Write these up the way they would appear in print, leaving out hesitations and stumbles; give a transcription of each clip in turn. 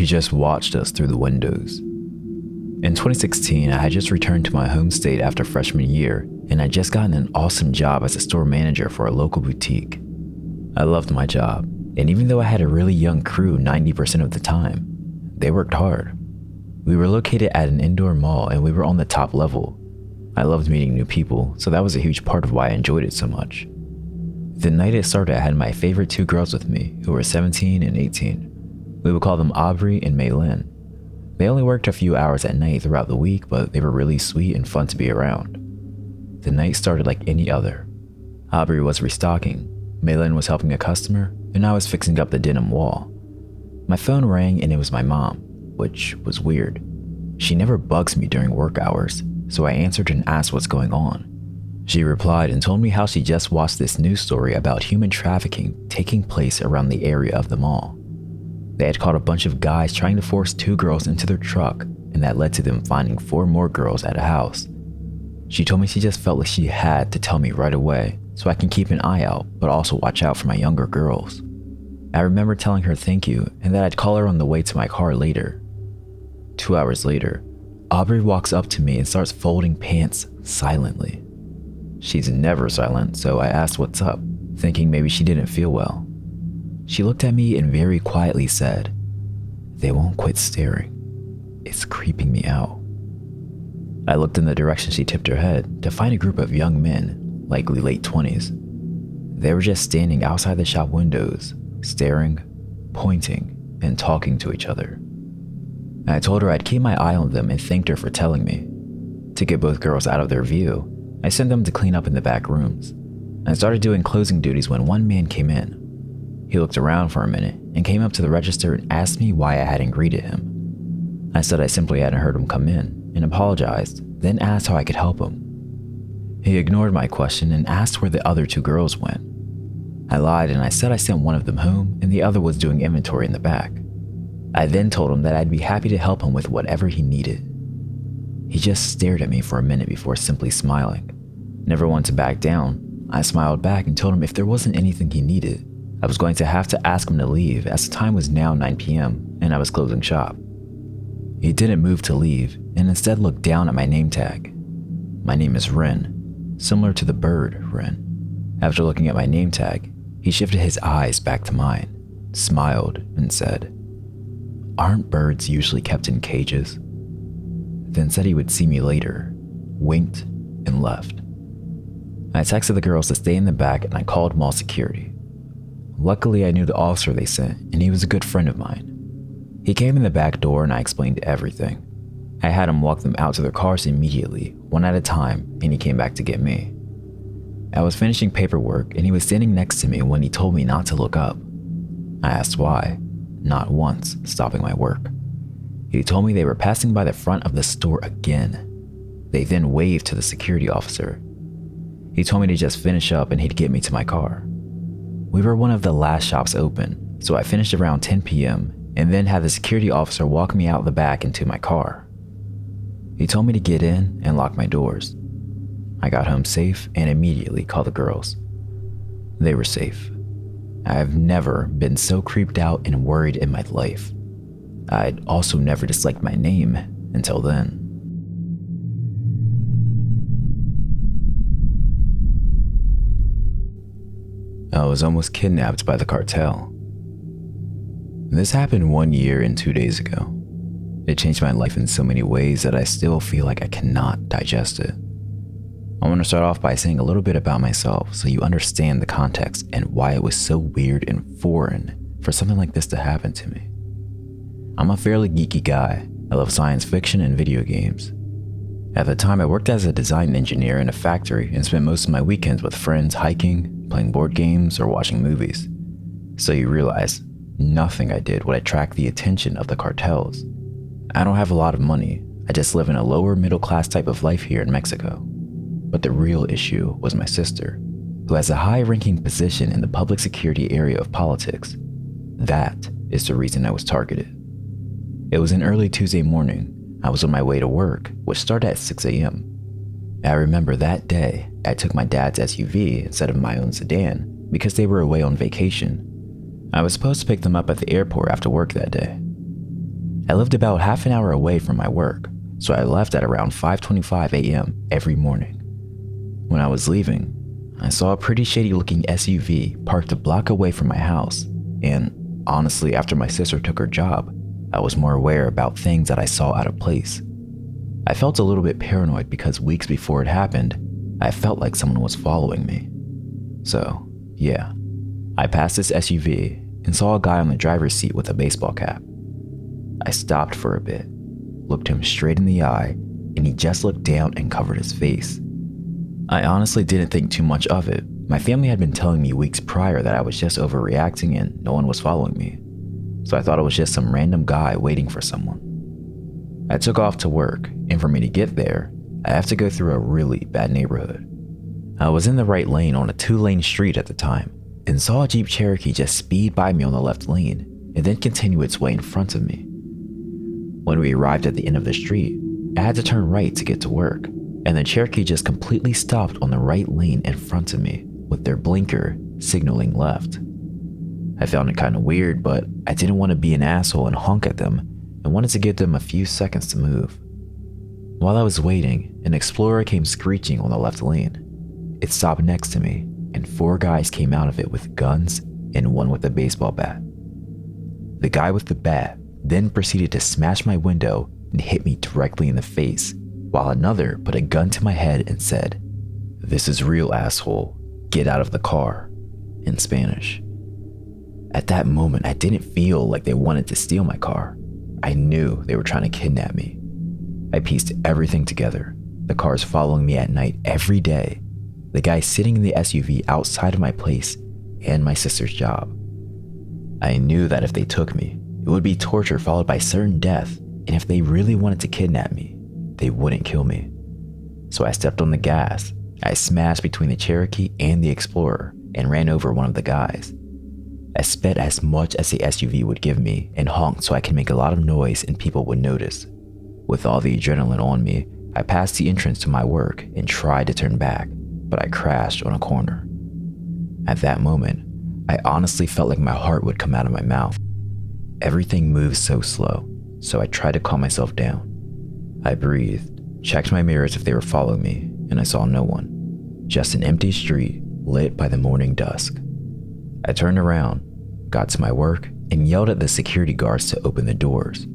He just watched us through the windows. In 2016, I had just returned to my home state after freshman year, and I'd just gotten an awesome job as a store manager for a local boutique. I loved my job, and even though I had a really young crew 90% of the time, they worked hard. We were located at an indoor mall and we were on the top level. I loved meeting new people, so that was a huge part of why I enjoyed it so much. The night it started, I had my favorite two girls with me, who were 17 and 18. We would call them Aubrey and Maylin. They only worked a few hours at night throughout the week, but they were really sweet and fun to be around. The night started like any other. Aubrey was restocking, Maylin was helping a customer, and I was fixing up the denim wall. My phone rang and it was my mom, which was weird. She never bugs me during work hours, so I answered and asked what's going on. She replied and told me how she just watched this news story about human trafficking taking place around the area of the mall. They had caught a bunch of guys trying to force two girls into their truck, and that led to them finding 4 more girls at a house. She told me she just felt like she had to tell me right away so I can keep an eye out, but also watch out for my younger girls. I remember telling her thank you and that I'd call her on the way to my car later. 2 hours later, Aubrey walks up to me and starts folding pants silently. She's never silent, so I asked what's up, thinking maybe she didn't feel well. She looked at me and very quietly said, "They won't quit staring. It's creeping me out." I looked in the direction she tipped her head to find a group of young men, likely late 20s. They were just standing outside the shop windows, staring, pointing, and talking to each other. I told her I'd keep my eye on them and thanked her for telling me. To get both girls out of their view, I sent them to clean up in the back rooms. I started doing closing duties when one man came in. He looked around for a minute and came up to the register and asked me why I hadn't greeted him. I said I simply hadn't heard him come in and apologized, then asked how I could help him. He ignored my question and asked where the other 2 girls went. I lied and I said I sent one of them home and the other was doing inventory in the back. I then told him that I'd be happy to help him with whatever he needed. He just stared at me for a minute before simply smiling. Never one to back down, I smiled back and told him if there wasn't anything he needed, I was going to have to ask him to leave as the time was now 9 p.m. and I was closing shop. He didn't move to leave and instead looked down at my name tag. My name is Ren, similar to the bird Wren. After looking at my name tag, he shifted his eyes back to mine, smiled, and said, "Aren't birds usually kept in cages?" Then said he would see me later, winked, and left. I texted the girls to stay in the back and I called mall security. Luckily, I knew the officer they sent and he was a good friend of mine. He came in the back door and I explained everything. I had him walk them out to their cars immediately, one at a time, and he came back to get me. I was finishing paperwork and he was standing next to me when he told me not to look up. I asked why, not once stopping my work. He told me they were passing by the front of the store again. They then waved to the security officer. He told me to just finish up and he'd get me to my car. We were one of the last shops open, so I finished around 10 p.m. and then had the security officer walk me out the back into my car. He told me to get in and lock my doors. I got home safe and immediately called the girls. They were safe. I have never been so creeped out and worried in my life. I'd also never disliked my name until then. I was almost kidnapped by the cartel. This happened 1 year and 2 days ago. It changed my life in so many ways that I still feel like I cannot digest it. I want to start off by saying a little bit about myself so you understand the context and why it was so weird and foreign for something like this to happen to me. I'm a fairly geeky guy. I love science fiction and video games. At the time, I worked as a design engineer in a factory and spent most of my weekends with friends hiking, playing board games, or watching movies. So you realize, nothing I did would attract the attention of the cartels. I don't have a lot of money. I just live in a lower middle class type of life here in Mexico. But the real issue was my sister, who has a high-ranking position in the public security area of politics. That is the reason I was targeted. It was an early Tuesday morning. I was on my way to work, which started at 6 a.m. I remember that day, I took my dad's SUV instead of my own sedan because they were away on vacation. I was supposed to pick them up at the airport after work that day. I lived about half an hour away from my work, so I left at around 5:25 a.m. every morning. When I was leaving, I saw a pretty shady looking SUV parked a block away from my house, and honestly, after my sister took her job, I was more aware about things that I saw out of place. I felt a little bit paranoid because weeks before it happened, I felt like someone was following me. So, yeah, I passed this SUV and saw a guy on the driver's seat with a baseball cap. I stopped for a bit, looked him straight in the eye, and he just looked down and covered his face. I honestly didn't think too much of it. My family had been telling me weeks prior that I was just overreacting and no one was following me, so I thought it was just some random guy waiting for someone. I took off to work, and for me to get there, I have to go through a really bad neighborhood. I was in the right lane on a 2-lane street at the time, and saw a Jeep Cherokee just speed by me on the left lane, and then continue its way in front of me. When we arrived at the end of the street, I had to turn right to get to work, and the Cherokee just completely stopped on the right lane in front of me, with their blinker signaling left. I found it kind of weird, but I didn't want to be an asshole and honk at them, and wanted to give them a few seconds to move. While I was waiting, an Explorer came screeching on the left lane. It stopped next to me, and 4 guys came out of it with guns and one with a baseball bat. The guy with the bat then proceeded to smash my window and hit me directly in the face, while another put a gun to my head and said, "This is real, asshole. Get out of the car," in Spanish. At that moment, I didn't feel like they wanted to steal my car. I knew they were trying to kidnap me. I pieced everything together. The cars following me at night every day, the guy sitting in the SUV outside of my place, and my sister's job. I knew that if they took me, it would be torture followed by certain death, and if they really wanted to kidnap me, they wouldn't kill me. So I stepped on the gas. I smashed between the Cherokee and the Explorer and ran over one of the guys. I sped as much as the SUV would give me and honked so I could make a lot of noise and people would notice. With all the adrenaline on me, I passed the entrance to my work and tried to turn back, but I crashed on a corner. At that moment, I honestly felt like my heart would come out of my mouth. Everything moved so slow, so I tried to calm myself down. I breathed, checked my mirrors if they were following me, and I saw no one. Just an empty street lit by the morning dusk. I turned around, got to my work, and yelled at the security guards to open the doors.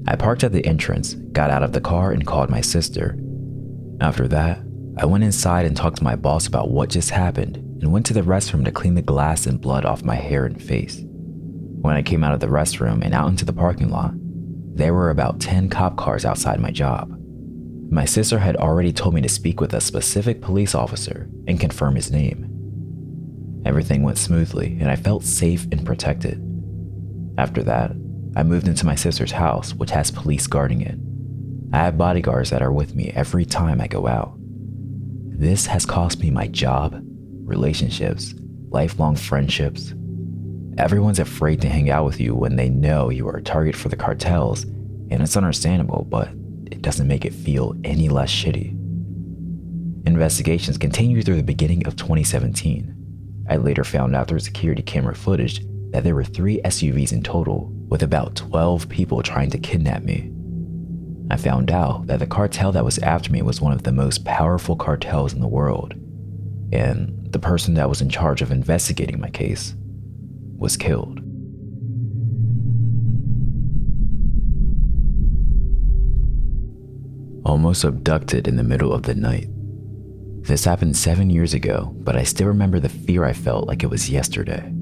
I parked at the entrance, got out of the car, and called my sister. After that, I went inside and talked to my boss about what just happened and went to the restroom to clean the glass and blood off my hair and face. When I came out of the restroom and out into the parking lot, there were about 10 cop cars outside my job. My sister had already told me to speak with a specific police officer and confirm his name. Everything went smoothly and I felt safe and protected. After that, I moved into my sister's house, which has police guarding it. I have bodyguards that are with me every time I go out. This has cost me my job, relationships, lifelong friendships. Everyone's afraid to hang out with you when they know you are a target for the cartels, and it's understandable, but it doesn't make it feel any less shitty. Investigations continued through the beginning of 2017. I later found out through security camera footage that there were 3 SUVs in total, with about 12 people trying to kidnap me. I found out that the cartel that was after me was one of the most powerful cartels in the world, and the person that was in charge of investigating my case was killed. Almost abducted in the middle of the night. This happened 7 years ago, but I still remember the fear I felt like it was yesterday.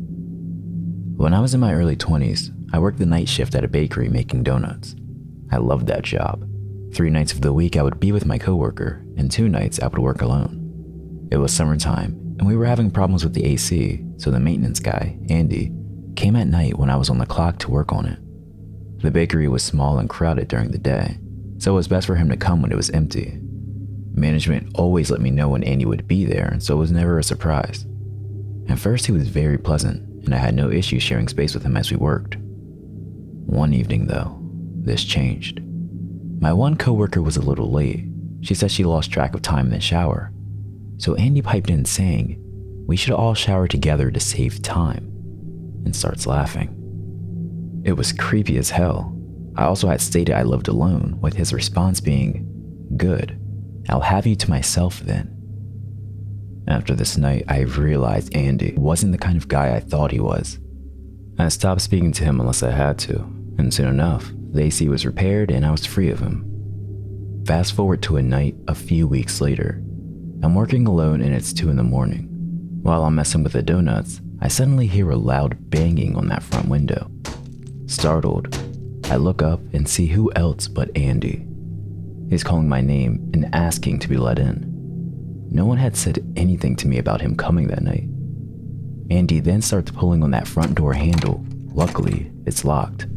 When I was in my early 20s, I worked the night shift at a bakery making donuts. I loved that job. 3 nights of the week I would be with my coworker, and 2 nights I would work alone. It was summertime, and we were having problems with the AC, so the maintenance guy, Andy, came at night when I was on the clock to work on it. The bakery was small and crowded during the day, so it was best for him to come when it was empty. Management always let me know when Andy would be there, so it was never a surprise. At first he was very pleasant, and I had no issue sharing space with him as we worked. One evening though, this changed. My one coworker was a little late. She said she lost track of time in the shower. So Andy piped in saying, "We should all shower together to save time," and starts laughing. It was creepy as hell. I also had stated I lived alone, with his response being, "Good, I'll have you to myself then." After this night, I realized Andy wasn't the kind of guy I thought he was. I stopped speaking to him unless I had to, and soon enough, the AC was repaired and I was free of him. Fast forward to a night a few weeks later. I'm working alone and it's 2 in the morning. While I'm messing with the donuts, I suddenly hear a loud banging on that front window. Startled, I look up and see who else but Andy. He's calling my name and asking to be let in. No one had said anything to me about him coming that night. Andy then starts pulling on that front door handle. Luckily, it's locked.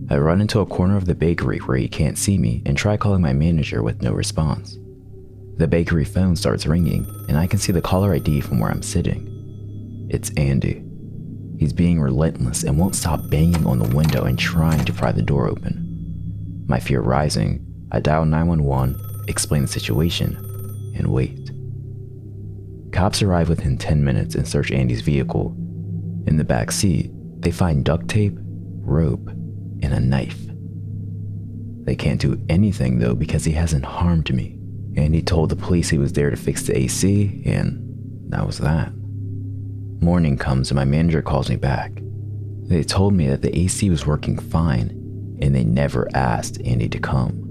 I run into a corner of the bakery where he can't see me and try calling my manager with no response. The bakery phone starts ringing and I can see the caller ID from where I'm sitting. It's Andy. He's being relentless and won't stop banging on the window and trying to pry the door open. My fear rising, I dial 911, explain the situation, and wait. Cops arrive within 10 minutes and search Andy's vehicle. In the back seat, they find duct tape, rope, and a knife. They can't do anything though because he hasn't harmed me. Andy told the police he was there to fix the AC, and that was that. Morning comes and my manager calls me back. They told me that the AC was working fine and they never asked Andy to come.